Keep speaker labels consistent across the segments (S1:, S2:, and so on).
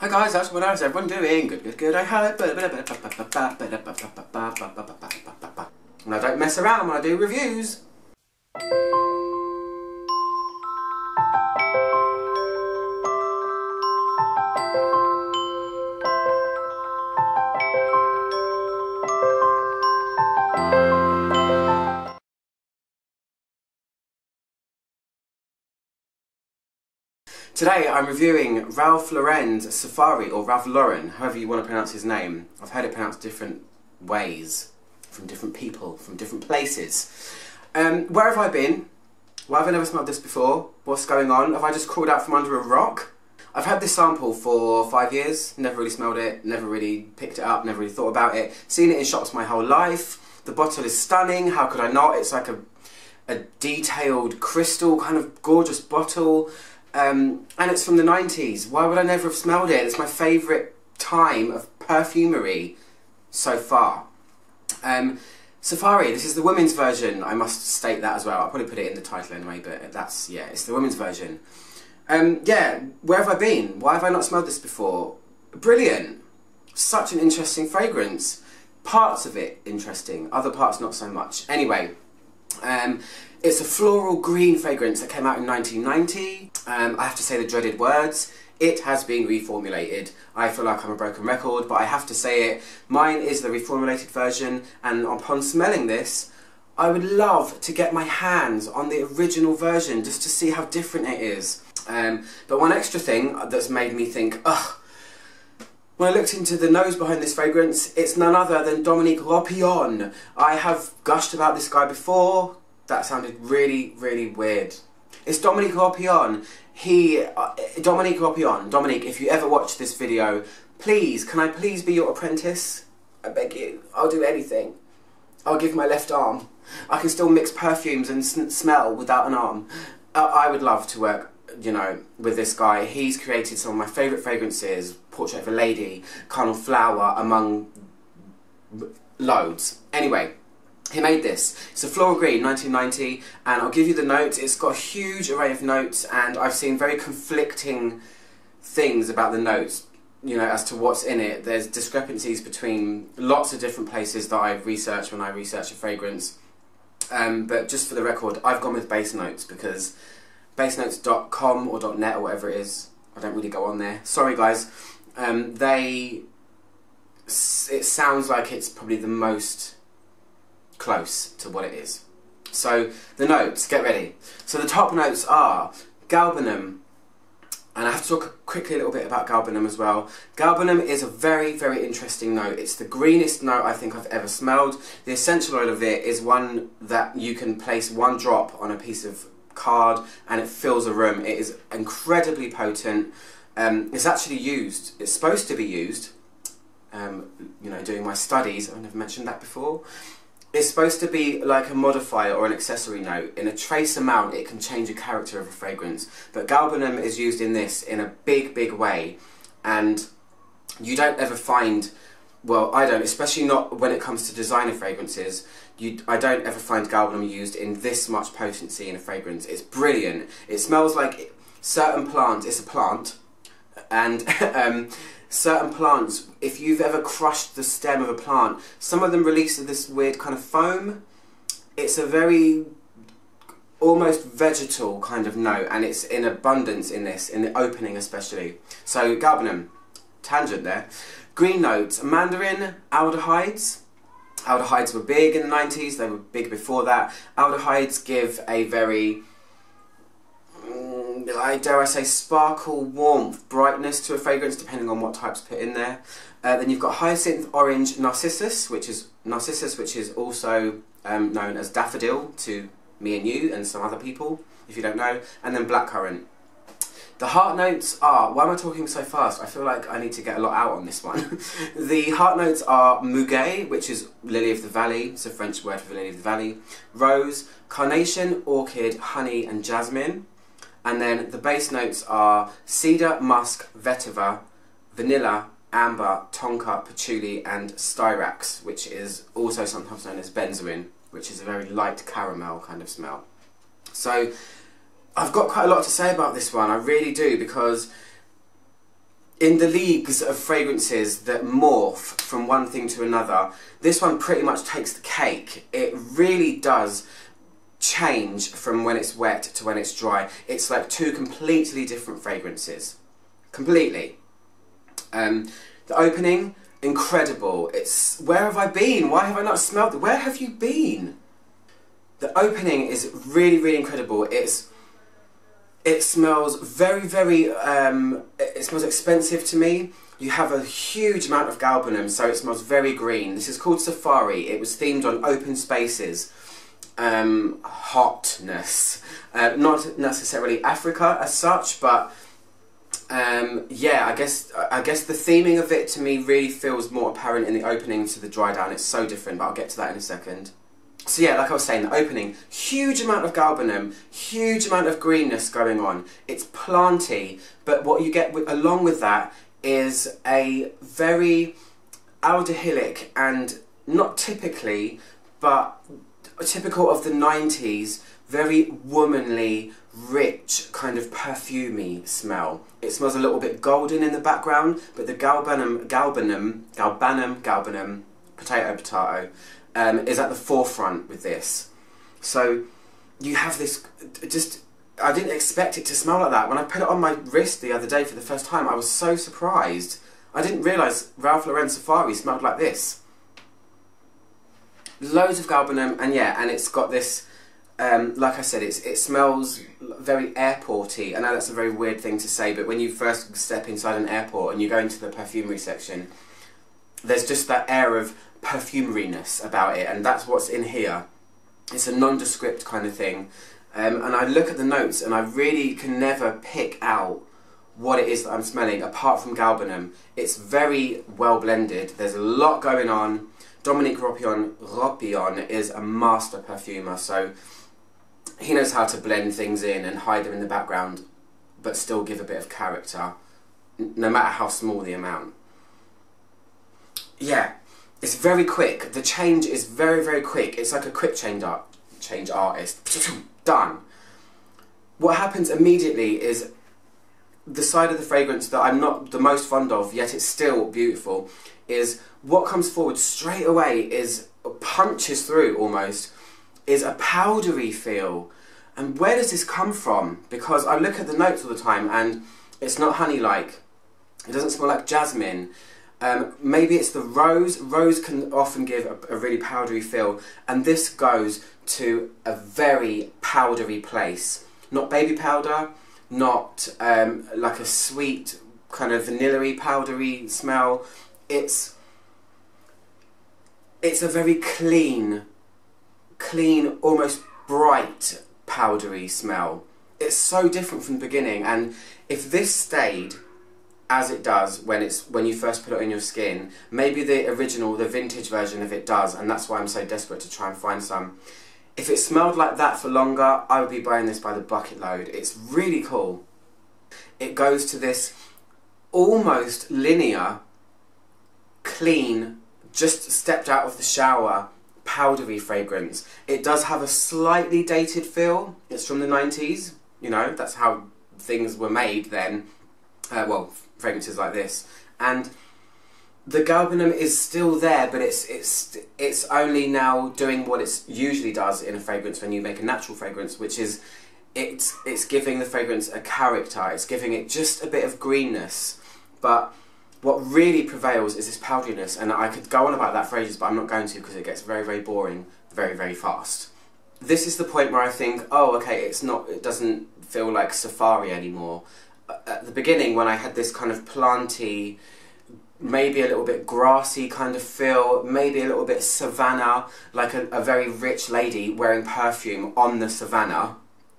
S1: Hi guys, how's everyone doing? Good, I hope. And I don't mess around when I do reviews. Today I'm reviewing Ralph Lauren's Safari, or Ralph Lauren, however you want to pronounce his name. I've heard it pronounced different ways, from different people, from different places. Where have I been? Why have I never smelled this before? What's going on? Have I just crawled out from under a rock? I've had this sample for 5 years, never really smelled it, never really picked it up, never really thought about it. Seen it in shops my whole life. The bottle is stunning, how could I not? It's like a detailed crystal kind of gorgeous bottle. And it's from the 90s. Why would I never have smelled it? It's my favourite time of perfumery so far. Safari, this is the women's version. I must state that as well. I'll probably put it in the title anyway, but that's, yeah, it's the women's version. Yeah, where have I been? Why have I not smelled this before? Brilliant. Such an interesting fragrance. Parts of it interesting, other parts not so much. Anyway, it's a floral green fragrance that came out in 1990. I have to say the dreaded words. It has been reformulated. I feel like I'm a broken record, but I have to say it. Mine is the reformulated version, and upon smelling this, I would love to get my hands on the original version just to see how different it is. But one extra thing that's made me think, ugh, when I looked into the nose behind this fragrance, it's none other than Dominique Ropion. I have gushed about this guy before. That sounded really, really weird. It's Dominique Ropion. Dominique Ropion. Dominique, if you ever watch this video, please, can I please be your apprentice? I beg you. I'll do anything. I'll give my left arm. I can still mix perfumes and smell without an arm. I would love to work, you know, with this guy. He's created some of my favourite fragrances. Portrait of a Lady, Carnal Flower, among loads. Anyway. He made this. It's a floral green, 1990, and I'll give you the notes. It's got a huge array of notes, and I've seen very conflicting things about the notes, you know, as to what's in it. There's discrepancies between lots of different places that I've researched when I research a fragrance. But just for the record, I've gone with base notes because basenotes.com or .net or whatever it is, I don't really go on there. Sorry guys. It sounds like it's probably the most close to what it is. So the notes, get ready. So the top notes are Galbanum, and I have to talk quickly a little bit about Galbanum as well. Galbanum is a very, very interesting note. It's the greenest note I think I've ever smelled. The essential oil of it is one that you can place one drop on a piece of card and it fills a room. It is incredibly potent. It's actually used, it's supposed to be used, you know, doing my studies, I've never mentioned that before. It's supposed to be like a modifier or an accessory note. In a trace amount, it can change the character of a fragrance. But Galbanum is used in this in a big, big way. And you don't ever find, well, I don't, especially not when it comes to designer fragrances, I don't ever find Galbanum used in this much potency in a fragrance. It's brilliant. It smells like certain plants, it's a plant, and certain plants, if you've ever crushed the stem of a plant, some of them release this weird kind of foam. It's a very almost vegetal kind of note, and it's in abundance in this, in the opening especially. So Galbanum, tangent there. Green notes, mandarin, aldehydes. Aldehydes were big in the 90s, they were big before that. Aldehydes give a very, dare I say, sparkle, warmth, brightness to a fragrance, depending on what type's put in there. Then you've got hyacinth, orange, narcissus, which is also known as daffodil to me and you and some other people, if you don't know. And then blackcurrant. The heart notes are, why am I talking so fast? I feel like I need to get a lot out on this one. The heart notes are muguet, which is lily of the valley, it's a French word for lily of the valley, rose, carnation, orchid, honey and jasmine. And then the base notes are cedar, musk, vetiver, vanilla, amber, tonka, patchouli and styrax, which is also sometimes known as benzoin, which is a very light caramel kind of smell. So I've got quite a lot to say about this one, I really do, because in the leagues of fragrances that morph from one thing to another, this one pretty much takes the cake. It really does change from when it's wet to when it's dry. It's like two completely different fragrances. Completely. The opening, incredible. It's, where have I been? Why have I not smelled it? Where have you been? The opening is really, really incredible. It smells very, very, it smells expensive to me. You have a huge amount of Galbanum, so it smells very green. This is called Safari. It was themed on open spaces. Hotness. Not necessarily Africa as such, but yeah, I guess the theming of it to me really feels more apparent in the opening to the dry down. It's so different, but I'll get to that in a second. So yeah, like I was saying, the opening, huge amount of Galbanum, huge amount of greenness going on. It's planty, but what you get along with that is a very aldehydic and not typically, but typical of the 90s, very womanly, rich, kind of perfumey smell. It smells a little bit golden in the background, but the Galbanum, potato, is at the forefront with this. So you have this, just, I didn't expect it to smell like that. When I put it on my wrist the other day for the first time, I was so surprised. I didn't realise Ralph Lauren Safari smelled like this. Loads of Galbanum, and yeah, and it's got this, like I said, it smells very airporty. I know that's a very weird thing to say, but when you first step inside an airport and you go into the perfumery section, there's just that air of perfumeryness about it, and that's what's in here. It's a nondescript kind of thing, and I look at the notes and I really can never pick out what it is that I'm smelling apart from Galbanum. It's very well blended, there's a lot going on. Dominique Ropion is a master perfumer, so he knows how to blend things in and hide them in the background but still give a bit of character, no matter how small the amount. Yeah. It's very quick. The change is very, very quick. It's like a quick change artist. Done. What happens immediately is the side of the fragrance that I'm not the most fond of, yet it's still beautiful, is what comes forward straight away is, punches through almost, is a powdery feel. And where does this come from? Because I look at the notes all the time and it's not honey-like. It doesn't smell like jasmine. Maybe it's the rose. Rose can often give a really powdery feel, and this goes to a very powdery place. Not baby powder, not like a sweet kind of vanilla-y powdery smell. It's a very clean, almost bright powdery smell. It's so different from the beginning, and if this stayed as it does when you first put it on your skin, maybe the original, the vintage version of it does, and that's why I'm so desperate to try and find some. If it smelled like that for longer, I would be buying this by the bucket load. It's really cool. It goes to this almost linear, clean, just stepped out of the shower, powdery fragrance. It does have a slightly dated feel. It's from the 90s, you know, that's how things were made then. Well, fragrances like this, and the Galbanum is still there, but it's only now doing what it usually does in a fragrance when you make a natural fragrance, which is it's giving the fragrance a character. It's giving it just a bit of greenness, but what really prevails is this powderiness, and I could go on about that for ages, but I'm not going to because it gets very, very boring very, very fast. This is the point where I think, oh, okay, it doesn't feel like Safari anymore. At the beginning, when I had this kind of planty, maybe a little bit grassy kind of feel, maybe a little bit savannah, like a very rich lady wearing perfume on the savannah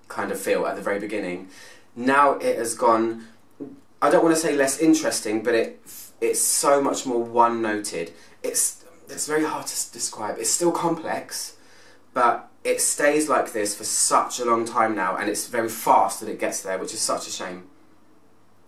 S1: kind of feel at the very beginning. Now it has gone, I don't want to say less interesting, but it's so much more one-noted. It's very hard to describe. It's still complex, but it stays like this for such a long time now, and it's very fast that it gets there, which is such a shame.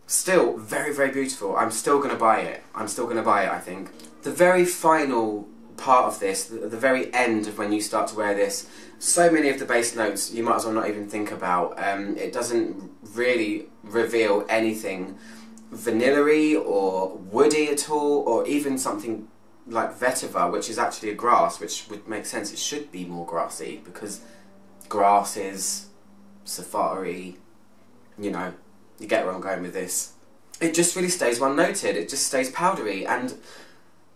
S1: Still very, very beautiful. I'm still going to buy it. I'm still going to buy it, I think. The very final part of this, the very end of when you start to wear this, so many of the base notes you might as well not even think about. It doesn't really reveal anything vanilla-y or woody at all, or even something like vetiver, which is actually a grass, which would make sense. It should be more grassy because grasses, safari, you know, you get where I'm going with this. It just really stays one-noted, it just stays powdery, and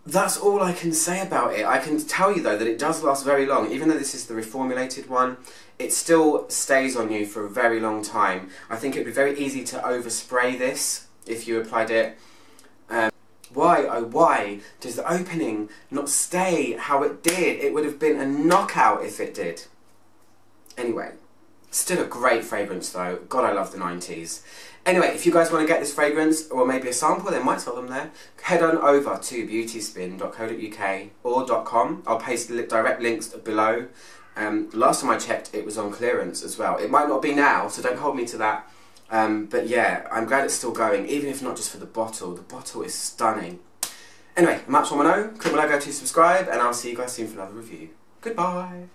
S1: that's all I can say about it. I can tell you though that it does last very long. Even though this is the reformulated one, it still stays on you for a very long time. I think it would be very easy to overspray this if you applied it. Why, oh why, does the opening not stay how it did? It would have been a knockout if it did. Anyway, still a great fragrance though. God, I love the 90s. Anyway, if you guys want to get this fragrance, or maybe a sample, they might sell them there, head on over to beautyspin.co.uk or .com. I'll paste the direct links below. Last time I checked, it was on clearance as well. It might not be now, so don't hold me to that. But yeah, I'm glad it's still going, even if not just for the bottle. The bottle is stunning. Anyway, I'm Click my logo to subscribe, and I'll see you guys soon for another review. Goodbye!